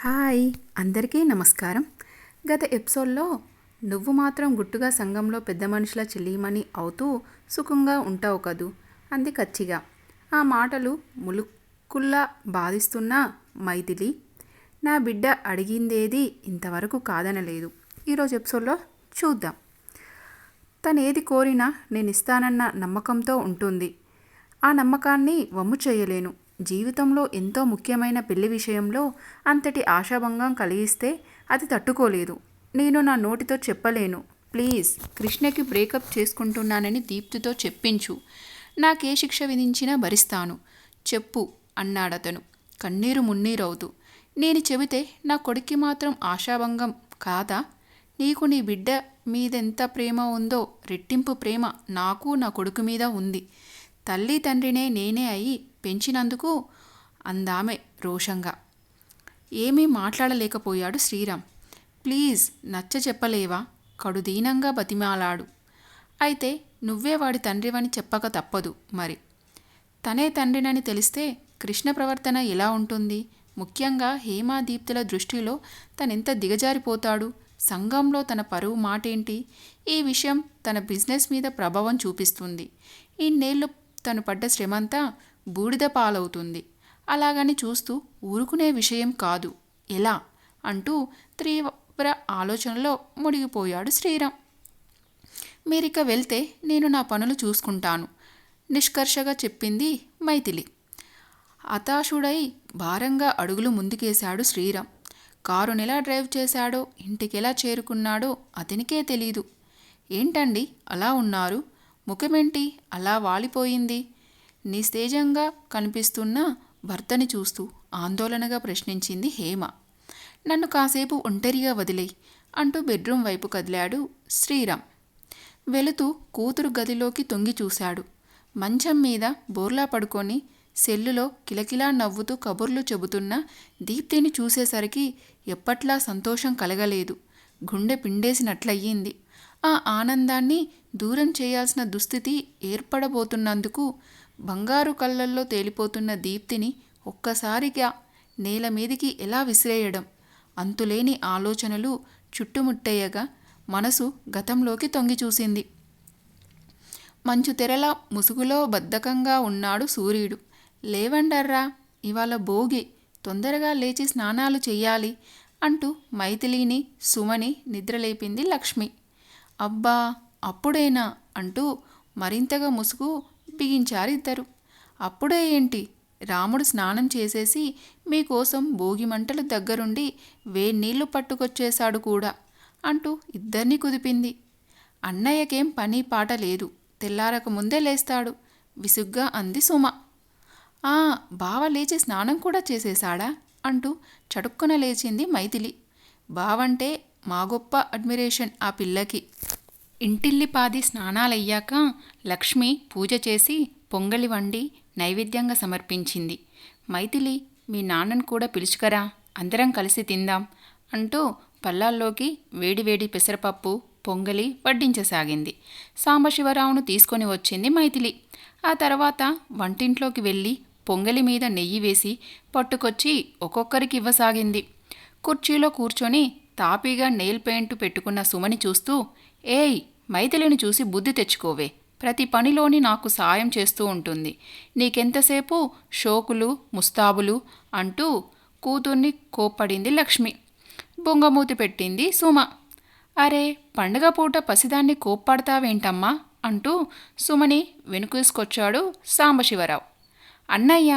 Hi అందరికీ నమస్కారం. గత ఎపిసోడ్లో నువ్వు మాత్రం గుట్టుగా సంఘంలో పెద్ద మనుషుల చెల్లిమని అవుతూ సుఖంగా ఉంటావు కదూ అంది కచ్చిగా. ఆ మాటలు ములుక్కుల్లా బాధిస్తున్న మైథిలి నా బిడ్డ అడిగిందేది ఇంతవరకు కాదనలేదు. ఈరోజు ఎపిసోడ్లో చూద్దాం. తనేది కోరినా నేను ఇస్తానన్న నమ్మకంతో ఉంటుంది. ఆ నమ్మకాన్ని వమ్ము చేయలేను. జీవితంలో ఎంతో ముఖ్యమైన పెళ్లి విషయంలో అంతటి ఆశాభంగం కలిగిస్తే అది తట్టుకోలేదు. నేను నా నోటితో చెప్పలేను. ప్లీజ్ కృష్ణకి బ్రేకప్ చేసుకుంటున్నానని దీప్తితో చెప్పించు. నాకే శిక్ష విధించినా భరిస్తాను చెప్పు అన్నాడతను కన్నీరు మున్నీరవుతూ. నేను చెబితే నా కొడుక్కి మాత్రం ఆశాభంగం కాదా? నీకు నీ బిడ్డ మీదెంత ప్రేమ ఉందో రెట్టింపు ప్రేమ నాకు నా కొడుకు మీద ఉంది. తల్లి తండ్రినే నేనే అయి పెంచినందుకు అందామె రోషంగా. ఏమీ మాట్లాడలేకపోయాడు శ్రీరామ్. ప్లీజ్ నచ్చ చెప్పలేవా? కడుదీనంగా బతిమాలాడు. అయితే నువ్వే వాడి తండ్రివని చెప్పక తప్పదు మరి. తనే తండ్రినని తెలిస్తే కృష్ణ ప్రవర్తన ఎలా ఉంటుంది? ముఖ్యంగా హేమాదీప్తుల దృష్టిలో తనెంత దిగజారిపోతాడు? సంఘంలో తన పరువు మాటేంటి? ఈ విషయం తన బిజినెస్ మీద ప్రభావం చూపిస్తుంది. ఇన్నేళ్ళు తను పడ్డ శ్రమంతా బూడిద పాలవుతుంది. అలాగని చూస్తూ ఊరుకునే విషయం కాదు. ఎలా అంటూ తీవ్ర ఆలోచనలో మునిగిపోయాడు శ్రీరామ్. మీరిక వెళ్తే నేను నా పనులు చూసుకుంటాను నిష్కర్షగా చెప్పింది మైథిలి. హతాశుడై భారంగా అడుగులు ముందుకేశాడు శ్రీరామ్. కారునెలా డ్రైవ్ చేశాడో ఇంటికెలా చేరుకున్నాడో అతనికే తెలీదు. ఏంటండి అలా ఉన్నారు? ముఖమేంటి అలా వాలిపోయింది? నిస్తేజంగా కనిపిస్తున్న భర్తని చూస్తూ ఆందోళనగా ప్రశ్నించింది హేమ. నన్ను కాసేపు ఒంటరిగా వదిలేయ్ అంటూ బెడ్రూమ్ వైపు కదిలాడు శ్రీరామ్. వెళుతూ కూతురు గదిలోకి తొంగి చూశాడు. మంచం మీద బోర్లా పడుకొని సెల్లులో కిలకిలా నవ్వుతూ కబుర్లు చెబుతున్న దీప్తిని చూసేసరికి ఎప్పట్లా సంతోషం కలగలేదు. గుండె పిండేసినట్లయ్యింది. ఆ ఆనందాన్ని దూరం చేయాల్సిన దుస్థితి ఏర్పడబోతున్నందుకు బంగారు కళ్ళల్లో తేలిపోతున్న దీప్తిని ఒక్కసారిగా నేల మీదికి ఎలా విసిరేయడం? అంతులేని ఆలోచనలు చుట్టుముట్టేయగా మనసు గతంలోకి తొంగి చూసింది. మంచు తెరల ముసుగులో బద్ధకంగా ఉన్నాడు సూర్యుడు. లేవండర్రా, ఇవాళ భోగి, తొందరగా లేచి స్నానాలు చెయ్యాలి అంటూ మైథిలిని సుమని నిద్రలేపింది లక్ష్మి. అబ్బా అప్పుడేనా అంటూ మరింతగా ముసుగు బిగించారిద్దరు. అప్పుడే ఏంటి? రాముడు స్నానం చేసేసి మీకోసం భోగి మంటలు దగ్గరుండి వేన్నీళ్లు పట్టుకొచ్చేశాడు కూడా అంటూ ఇద్దరినీ కుదిపింది. అన్నయ్యకేం పని పాట లేదు, తెల్లారక ముందే లేస్తాడు విసుగ్గా అంది సుమ. బావ లేచి స్నానం కూడా చేసేశాడా అంటూ చటుక్కున లేచింది మైథిలి. బావంటే మా గొప్ప అడ్మిరేషన్ ఆ పిల్లకి. ఇంటిల్లిపాది స్నానాలయ్యాక లక్ష్మి పూజ చేసి పొంగలి వండి నైవేద్యంగా సమర్పించింది. మైథిలి, మీ నాన్నను కూడా పిలుచుకరా, అందరం కలిసి తిందాం అంటూ పల్లాల్లోకి వేడివేడి పెసరపప్పు పొంగలి వడ్డించసాగింది. సాంబశివరావును తీసుకొని వచ్చింది మైథిలి. ఆ తర్వాత వంటింట్లోకి వెళ్ళి పొంగలి మీద నెయ్యి వేసి పట్టుకొచ్చి ఒక్కొక్కరికి ఇవ్వసాగింది. కుర్చీలో కూర్చొని తాపీగా నెయిల్ పెయింట్ పెట్టుకున్న సుమని చూస్తూ, ఏయ్ మైథిలిని చూసి బుద్ధి తెచ్చుకోవే, ప్రతి పనిలోని నాకు సాయం చేస్తూ ఉంటుంది, నీకెంతసేపు షోకులు ముస్తాబులు అంటూ కూతుర్ని కోప్పడింది లక్ష్మి. బొంగమూతి పెట్టింది సుమ. అరే పండగ పూట పసిదాన్ని కోప్పడతావేంటమ్మా అంటూ సుమని వెనుకేసుకొచ్చాడు సాంబశివరావు. అన్నయ్య,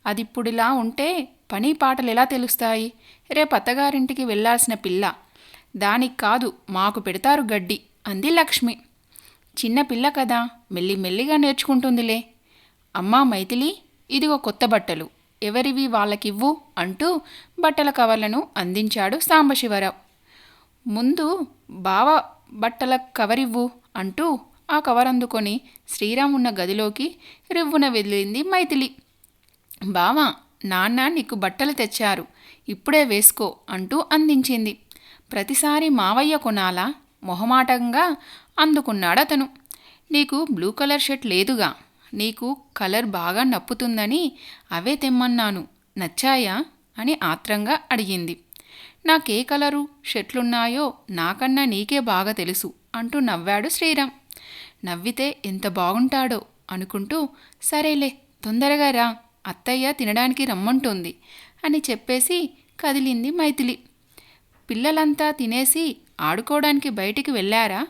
అదిప్పుడిలా ఉంటే పని పాటలు ఎలా తెలుస్తాయి? రేపు అత్తగారింటికి వెళ్లాల్సిన పిల్ల, దానికి కాదు మాకు పెడతారు గడ్డి అంది లక్ష్మి. చిన్నపిల్ల కదా, మెల్లిమెల్లిగా నేర్చుకుంటుందిలే. అమ్మా మైథిలి, ఇదిగో కొత్త బట్టలు, ఎవరివి వాళ్ళకివ్వు అంటూ బట్టల కవర్లను అందించాడు సాంబశివరావు. ముందు బావ బట్టల కవరివ్వు అంటూ ఆ కవర్ అందుకొని శ్రీరామ్ ఉన్న గదిలోకి రివ్వున వెళ్ళింది మైథిలి. బావా, నాన్న నీకు బట్టలు తెచ్చారు, ఇప్పుడే వేసుకో అంటూ అందించింది. ప్రతిసారి మావయ్య కొనాలా? మొహమాటంగా అందుకున్నాడతను. నీకు బ్లూ కలర్ షర్ట్ లేదుగా, నీకు కలర్ బాగా నప్పుతుందని అవే తెమ్మన్నాను, నచ్చాయా అని ఆత్రంగా అడిగింది. నాకే కలరు షర్ట్లున్నాయో నాకన్నా నీకే బాగా తెలుసు అంటూ నవ్వాడు శ్రీరామ్. నవ్వితే ఎంత బాగుంటాడో అనుకుంటూ, సరేలే తొందరగా రా, అత్తయ్య తినడానికి రమ్మంటోంది అని చెప్పేసి కదిలింది మైథిలి. పిల్లలంతా తినేసి ఆడుకోవడానికి బయటికి వెళ్ళారా?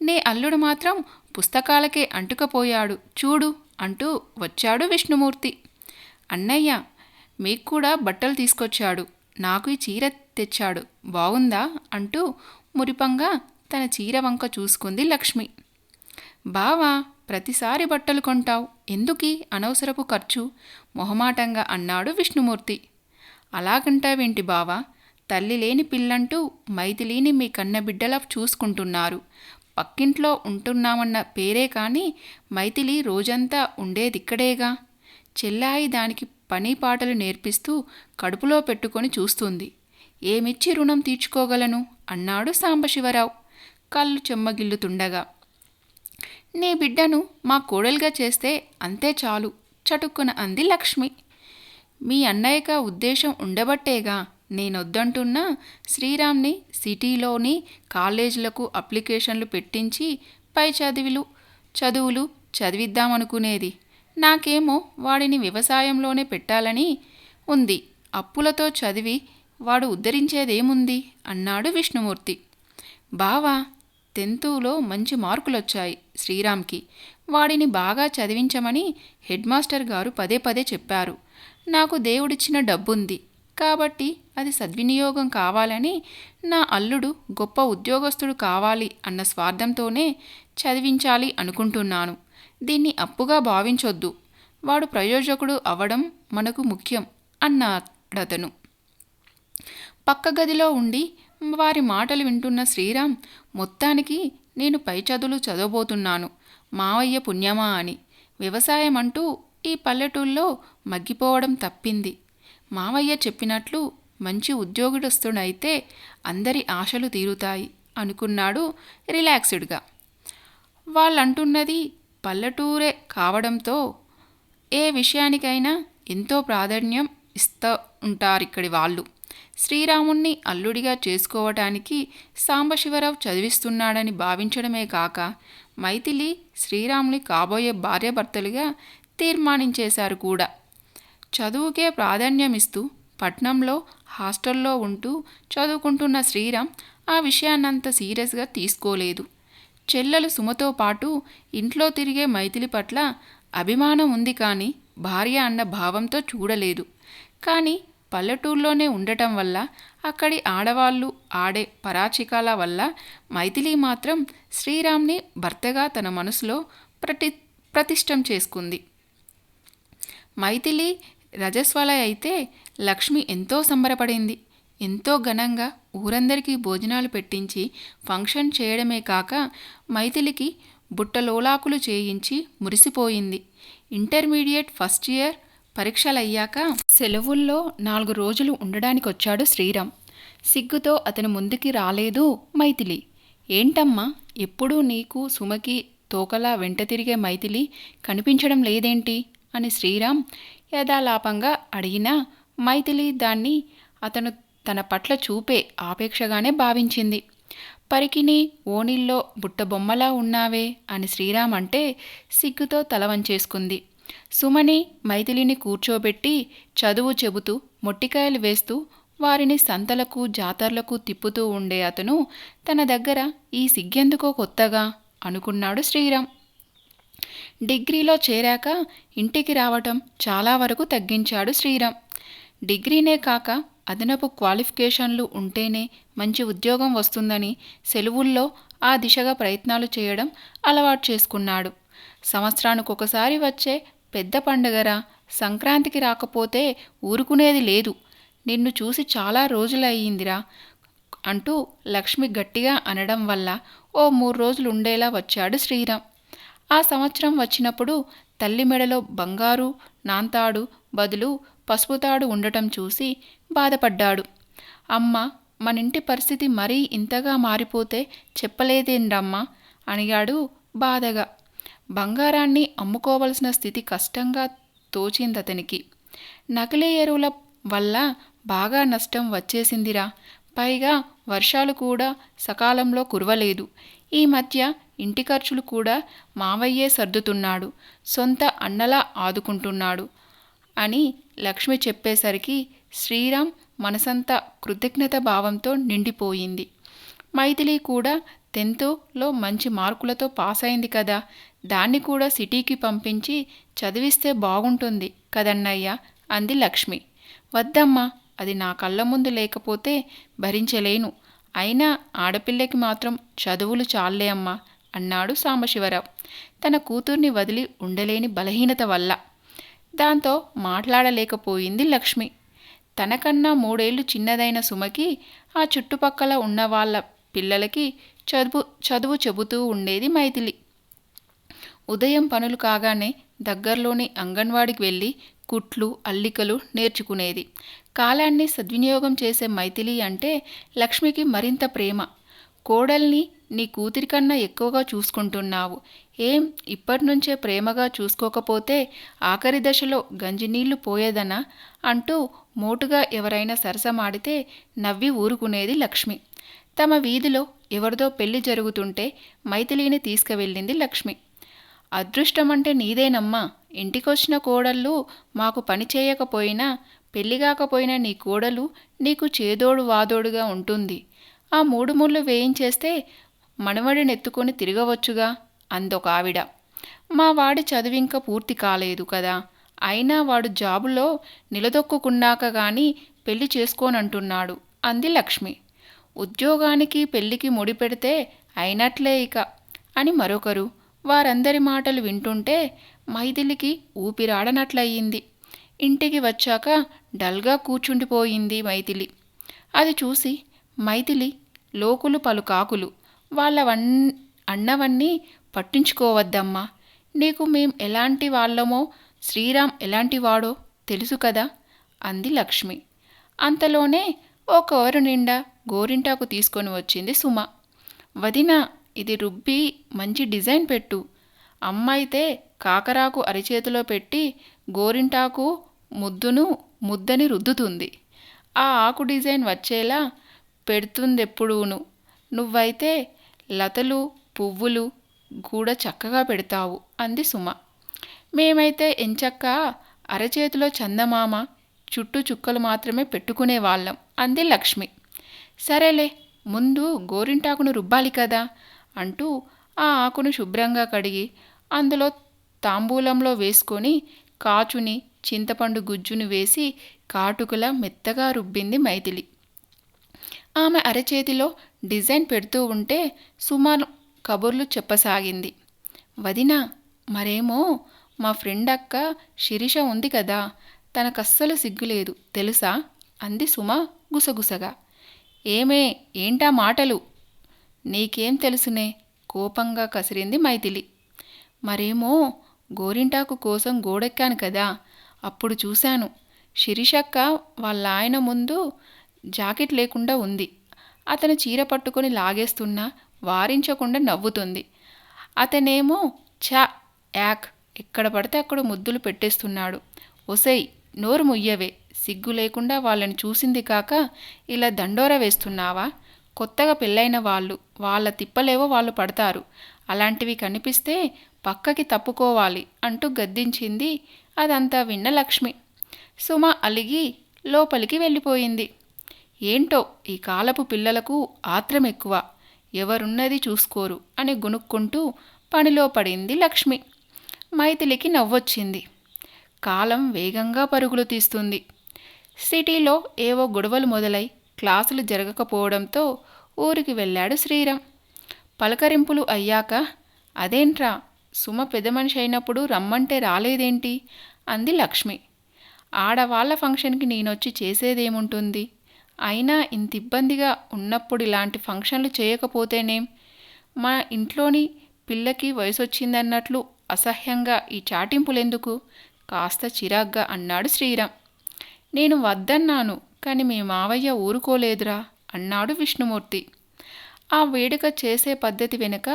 నీ అల్లుడు మాత్రం పుస్తకాలకే అంటుకపోయాడు చూడు అంటూ వచ్చాడు విష్ణుమూర్తి. అన్నయ్య మీకు కూడా బట్టలు తీసుకొచ్చాడు, నాకు ఈ చీర తెచ్చాడు బాగుందా అంటూ మురిపంగా తన చీర వంక చూసుకుంది లక్ష్మి. బావా, ప్రతిసారి బట్టలు కొంటావు, ఎందుకీ అనవసరపు ఖర్చు మొహమాటంగా అన్నాడు విష్ణుమూర్తి. అలాగంటావేంటి బావా, తల్లి లేని పిల్లంటూ మైథిలిని మీ కన్నబిడ్డలా చూసుకుంటున్నారు. పక్కింట్లో ఉంటున్నామన్న పేరే కానీ మైథిలి రోజంతా ఉండేదిక్కడేగా. చెల్లాయి దానికి పని పాటలు నేర్పిస్తూ కడుపులో పెట్టుకొని చూస్తుంది. ఏమిచ్చి రుణం తీర్చుకోగలను అన్నాడు సాంబశివరావు కళ్ళు చెమ్మగిల్లుతుండగా. నీ బిడ్డను మా కోడలుగా చేస్తే అంతే చాలు చటుక్కున అంది లక్ష్మి. మీ అన్నయ్యక ఉద్దేశం ఉండబట్టేగా నేనొద్దంటున్నా శ్రీరామ్ని సిటీలోని కాలేజీలకు అప్లికేషన్లు పెట్టించి పై చదువులు చదివిద్దామనుకునేది. నాకేమో వాడిని వ్యవసాయంలోనే పెట్టాలని ఉంది. అప్పులతో చదివి వాడు ఉద్ధరించేదేముంది అన్నాడు విష్ణుమూర్తి. బావా, 10th మంచి మార్కులొచ్చాయి శ్రీరామ్కి. వాడిని బాగా చదివించమని హెడ్ మాస్టర్ గారు పదే పదే చెప్పారు. నాకు దేవుడిచ్చిన డబ్బుంది కాబట్టి అది సద్వినియోగం కావాలని, నా అల్లుడు గొప్ప ఉద్యోగస్తుడు కావాలి అన్న స్వార్థంతోనే చదివించాలి అనుకుంటున్నాను. దీన్ని అప్పుగా భావించొద్దు. వాడు ప్రయోజకుడు అవ్వడం మనకు ముఖ్యం అన్నాడతను. పక్క గదిలో ఉండి వారి మాటలు వింటున్న శ్రీరామ్, మొత్తానికి నేను పై చదువులు చదవబోతున్నాను మావయ్య పుణ్యమా అని. వ్యవసాయం అంటూ ఈ పల్లెటూళ్ళలో మగ్గిపోవడం తప్పింది. మావయ్య చెప్పినట్లు మంచి ఉద్యోగస్తుడైతే అందరి ఆశలు తీరుతాయి అనుకున్నాడు రిలాక్స్డ్గా. వాళ్ళంటున్నది పల్లెటూరే కావడంతో ఏ విషయానికైనా ఎంతో ప్రాధాన్యం ఇస్తూ ఉంటారిక్కడి వాళ్ళు. శ్రీరాముణ్ణి అల్లుడిగా చేసుకోవటానికి సాంబశివరావు చదివిస్తున్నాడని భావించడమే కాక మైథిలి శ్రీరాముని కాబోయే భార్యాభర్తలుగా తీర్మానించేశారు కూడా. చదువుకే ప్రాధాన్యమిస్తూ పట్నంలో హాస్టల్లో ఉంటూ చదువుకుంటున్న శ్రీరామ్ ఆ విషయాన్నంత సీరియస్గా తీసుకోలేదు. చెల్లెలు సుమతో పాటు ఇంట్లో తిరిగే మైథిలి పట్ల అభిమానం ఉంది కానీ భార్య అన్న భావంతో చూడలేదు. కానీ పల్లెటూరులోనే ఉండటం వల్ల అక్కడి ఆడవాళ్ళు ఆడే పరాచికాల వల్ల మైథిలి మాత్రం శ్రీరామ్ని భర్తగా తన మనసులో ప్రతిష్టం చేసుకుంది. మైథిలి రజస్వల అయితే లక్ష్మి ఎంతో సంబరపడింది. ఎంతో ఘనంగా ఊరందరికీ భోజనాలు పెట్టించి ఫంక్షన్ చేయడమే కాక మైథిలికి బుట్టలోలాకులు చేయించి మురిసిపోయింది. ఇంటర్మీడియట్ ఫస్ట్ ఇయర్ పరీక్షలయ్యాక సెలవుల్లో 4 రోజులు ఉండడానికొచ్చాడు శ్రీరామ్. సిగ్గుతో అతని ముందుకి రాలేదు మైథిలి. ఏంటమ్మా, ఎప్పుడూ నీకు సుమకి తోకలా వెంట తిరిగే మైథిలి కనిపించడం లేదేంటి అని శ్రీరామ్ యథాలాపంగా అడిగినా మైథిలి దాన్ని అతను తన పట్ల చూపే ఆపేక్షగానే భావించింది. పరికిని ఓణిల్లో బుట్టబొమ్మలా ఉన్నావే అని శ్రీరామ్ అంటే సిగ్గుతో తల వంచేసుకుంది. సుమని మైథిలిని కూర్చోబెట్టి చదువు చెబుతూ మొట్టికాయలు వేస్తూ వారిని సంతలకు జాతర్లకు తిప్పుతూ ఉండే అతను తన దగ్గర ఈ సిగ్గెందుకో కొత్తగా అనుకున్నాడు శ్రీరామ్. డిగ్రీలో చేరాక ఇంటికి రావటం చాలా వరకు తగ్గించాడు శ్రీరామ్. డిగ్రీనే కాక అదనపు క్వాలిఫికేషన్లు ఉంటేనే మంచి ఉద్యోగం వస్తుందని సెలవుల్లో ఆ దిశగా ప్రయత్నాలు చేయడం అలవాటు చేసుకున్నాడు. సంవత్సరానికి ఒకసారి వచ్చే పెద్ద పండుగరా, సంక్రాంతికి రాకపోతే ఊరుకునేది లేదు. నిన్ను చూసి చాలా రోజులయ్యిందిరా అంటూ లక్ష్మి గట్టిగా అనడం వల్ల ఓ 3 రోజులు ఉండేలా వచ్చాడు శ్రీరామ్. ఆ సంవత్సరం వచ్చినప్పుడు తల్లి మెడలో బంగారు నాంతాడు బదులు పసుపుతాడు ఉండటం చూసి బాధపడ్డాడు. అమ్మ, మనింటి పరిస్థితి మరీ ఇంతగా మారిపోతే చెప్పలేదేంరమ్మా అడిగాడు బాధగా. బంగారాన్ని అమ్ముకోవలసిన స్థితి కష్టంగా తోచిందతనికి. నకిలీ ఎరువుల వల్ల బాగా నష్టం వచ్చేసిందిరా. పైగా వర్షాలు కూడా సకాలంలో కురవలేదు. ఈ మధ్య ఇంటి ఖర్చులు కూడా మావయ్యే సర్దుతున్నాడు, సొంత అన్నలా ఆదుకుంటున్నాడు అని లక్ష్మి చెప్పేసరికి శ్రీరామ్ మనసంతా కృతజ్ఞత భావంతో నిండిపోయింది. మైథిలి కూడా 10th మంచి మార్కులతో పాస్ అయింది కదా, దాన్ని కూడా సిటీకి పంపించి చదివిస్తే బాగుంటుంది కదన్నయ్య అంది లక్ష్మి. వద్దమ్మా, అది నా కళ్ళ ముందు లేకపోతే భరించలేను. అయినా ఆడపిల్లకి మాత్రం చదువులు చాలే అమ్మా అన్నాడు సాంబశివరావు తన కూతుర్ని వదిలి ఉండలేని బలహీనత వల్ల. దాంతో మాట్లాడలేకపోయింది లక్ష్మి. తనకన్నా 3 ఏళ్లు చిన్నదైన సుమకి ఆ చుట్టుపక్కల ఉన్న వాళ్ళ పిల్లలకి చదువు చెబుతూ ఉండేది మైథిలి. ఉదయం పనులు కాగానే దగ్గరలోని అంగన్వాడికి వెళ్ళి కుట్లు అల్లికలు నేర్చుకునేది. కాలాన్ని సద్వినియోగం చేసే మైథిలి అంటే లక్ష్మికి మరింత ప్రేమ. కోడల్ని నీ కూతురి కన్నా ఎక్కువగా చూసుకుంటున్నావు, ఏం ఇప్పటినుంచే ప్రేమగా చూసుకోకపోతే ఆఖరి దశలో గంజినీళ్లు పోయేదనా అంటూ మోటుగా ఎవరైనా సరసమాడితే నవ్వి ఊరుకునేది లక్ష్మి. తమ వీధిలో ఎవరిదో పెళ్లి జరుగుతుంటే మైథిలిని తీసుకువెళ్ళింది లక్ష్మి. అదృష్టమంటే నీదేనమ్మా, ఇంటికొచ్చిన కోడళ్ళు మాకు పని చేయకపోయినా పెళ్ళిగాకపోయినా నీ కోడలు నీకు చేదోడు వాదోడుగా ఉంటుంది. ఆ 3 ముళ్ళు వేయించేస్తే మనవడినెత్తుకొని తిరగవచ్చుగా అందొక ఆవిడ. మా వాడి చదువింక పూర్తి కాలేదు కదా, అయినా వాడు జాబులో నిలదొక్కుకున్నాక గాని పెళ్లి చేసుకోనంటున్నాడు అంది లక్ష్మి. ఉద్యోగానికి పెళ్లికి ముడిపెడితే అయినట్లే ఇక అని మరొకరు. వారందరి మాటలు వింటుంటే మైథిలికి ఊపిరాడనట్లయింది. ఇంటికి వచ్చాక డల్గా కూర్చుండిపోయింది మైథిలి. అది చూసి మైథిలి లోకులు పలు కాకులు, వాళ్ళ అన్నవన్నీ పట్టించుకోవద్దమ్మా, నీకు మేం ఎలాంటి వాళ్ళమో శ్రీరామ్ ఎలాంటివాడో తెలుసు కదా అంది లక్ష్మి. అంతలోనే ఓ కవరు నిండా గోరింటాకు తీసుకొని వచ్చింది సుమ. వదినా, ఇది రుబ్బి మంచి డిజైన్ పెట్టు. అమ్మైతే కాకరాకు అరిచేతిలో పెట్టి గోరింటాకు ముద్దని రుద్దుతుంది. ఆ ఆకు డిజైన్ వచ్చేలా పెడుతుందెప్పుడూను. నువ్వైతే లతలు పువ్వులు కూడా చక్కగా పెడతావు అంది సుమ. మేమైతే ఎంచక్క అరచేతిలో చందమామ చుట్టూ చుక్కలు మాత్రమే పెట్టుకునేవాళ్ళం అంది లక్ష్మి. సరేలే, ముందు గోరింటాకును రుబ్బాలి కదా అంటూ ఆ ఆకును శుభ్రంగా కడిగి అందులో తాంబూలంలో వేసుకొని కాచుని చింతపండు గుజ్జును వేసి కాటుకలా మెత్తగా రుబ్బింది మైథిలి. ఆమె అరచేతిలో డిజైన్ పెడుతూ ఉంటే సుమారు కబుర్లు చెప్పసాగింది. వదినా, మరేమో మా ఫ్రెండ్ అక్క శిరీష ఉంది కదా, తనకస్సలు సిగ్గులేదు తెలుసా అంది సుమ గుసగుసగా. ఏంటా మాటలు? నీకేం తెలుసునే కోపంగా కసిరింది మైథిలి. మరేమో గోరింటాకు కోసం గోడెక్కాను కదా, అప్పుడు చూశాను. శిరీషక్క వాళ్ళ ఆయన ముందు జాకెట్ లేకుండా ఉంది. అతను చీర పట్టుకొని లాగేస్తున్నా వారించకుండా నవ్వుతుంది. అతనేమో యాక్ ఎక్కడ పడితే అక్కడ ముద్దులు పెట్టేస్తున్నాడు. ఒసై, నోరు ముయ్యవే, సిగ్గు లేకుండా వాళ్ళని చూసింది కాక ఇలా దండోర వేస్తున్నావా? కొత్తగా పెళ్ళైన వాళ్ళ తిప్పలేవో వాళ్ళు పడతారు. అలాంటివి కనిపిస్తే పక్కకి తప్పుకోవాలి అంటూ గద్దించింది. అదంతా విన్న లక్ష్మి. సుమ అలిగి లోపలికి వెళ్ళిపోయింది. ఏంటో ఈ కాలపు పిల్లలకు ఆత్రం ఎక్కువ, ఎవరున్నది చూసుకోరు అని గునుక్కుంటూ పనిలో పడింది లక్ష్మి. మైథిలికి నవ్వొచ్చింది. కాలం వేగంగా పరుగులు తీస్తుంది. సిటీలో ఏవో గొడవలు మొదలై క్లాసులు జరగకపోవడంతో ఊరికి వెళ్ళాడు శ్రీరామ్. పలకరింపులు అయ్యాక, అదేంట్రా సుమ పెద్ద మనిషి అయినప్పుడు రమ్మంటే రాలేదేంటి అంది లక్ష్మి. ఆడవాళ్ల ఫంక్షన్కి నేనొచ్చి చేసేదేముంటుంది? అయినా ఇంత ఇబ్బందిగా ఉన్నప్పుడు ఇలాంటి ఫంక్షన్లు చేయకపోతేనేం? మా ఇంట్లోని పిల్లకి వయసొచ్చిందన్నట్లు అసహ్యంగా ఈ చాటింపులెందుకు? కాస్త చిరాగ్గా అన్నాడు శ్రీరామ్. నేను వద్దన్నాను, కానీ మీ మావయ్య ఊరుకోలేదురా అన్నాడు విష్ణుమూర్తి. ఆ వేడుక చేసే పద్ధతి వెనుక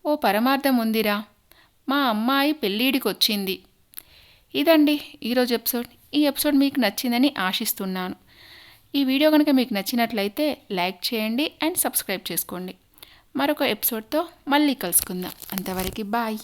ఓ పరమార్థం ఉందిరా. మా అమ్మాయి పెళ్ళిడికొచ్చింది. ఇదండి ఈరోజు ఎపిసోడ్. ఈ ఎపిసోడ్ మీకు నచ్చిందని ఆశిస్తున్నాను. ఈ వీడియో కనుక మీకు నచ్చినట్లయితే లైక్ చేయండి అండ్ సబ్స్క్రైబ్ చేసుకోండి. మరొక ఎపిసోడ్తో మళ్ళీ కలుసుకుందాం. అంతవరకు బాయ్.